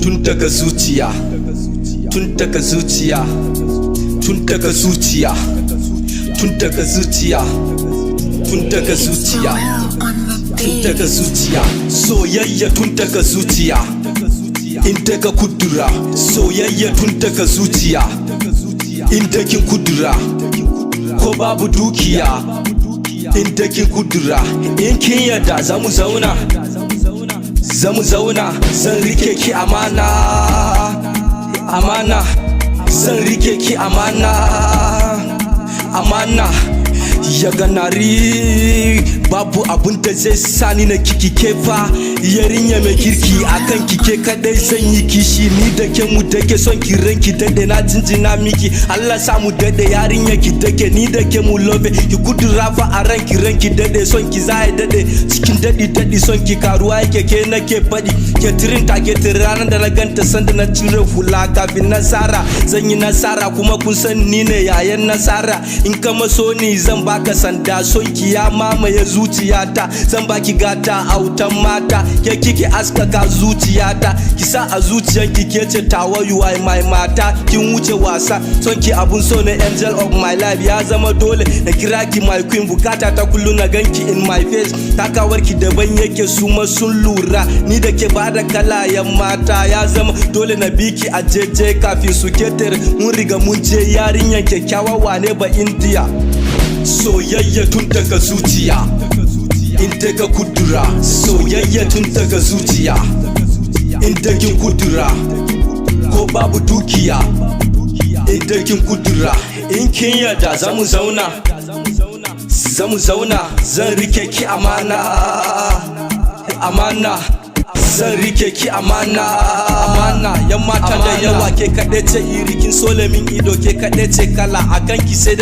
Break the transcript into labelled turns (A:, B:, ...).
A: tun daga zuciya, tun daga zuciya, tun daga zuciya, tun daga zuciya, tun daga zuciya, tun daga zuciya, soyayya tun daga zuciya, inda ka kudura, soyayya tun daga zuciya, inda kin kudura, ko babu dukiya, inda kin kudura, in kin yadda zamu zauna, zamu zauna, zan rike ki amana, amana, zan rike ki amana, amana. Ya ganari babu abun da zai sani na kiki kefa, yarinya mai kirki akan kike kadai zan yi kishi, ni da ke mu dake son ki ranki dade, na jinjina miki Allah sa mu dade, yarinya ki dake ni da ke mu love, ki kudura fa a ranki dade, son ki zai dade cikin dadi son ki karuwa yake ke nake fadi, ke tirin take ranar da na ganta sanda na cire hula kafin nasara, zan yi nasara kuma kun san ni ne yayan nasara, in kama so ni zan baka sanda, son ki ya mamaye zuciyata, zan baki gata autan mata, ke kike askaka zuciyata, ki sa a zuciyanki ke ce tawa you are my mata, kin wuce wasa, son ki abun so ne angel of my life, ya zama dole na kira ki my queen, bukata ta kullu na ganki in my face, takawar ki daban yake su ma sun lura, ni da ke bada kalayan mata, ya zama dole na biki a jeje kafin su ketere, mun riga mun je yarinyan kyakkyawa wane ba India. Soyayya tun daga zuciya, inda ka kudura, soyayya tun daga zuciya, inda kin kudura, ko babu dukiya, inda kin kudura, in kin yarda zamu zauna, zamu zauna, zan rike ki amana, amana, zan rike ki amana, amana. Yan mata da yawa ke kaɗai ce irikin solemin ido, ke kaɗai ce kala akan ki sai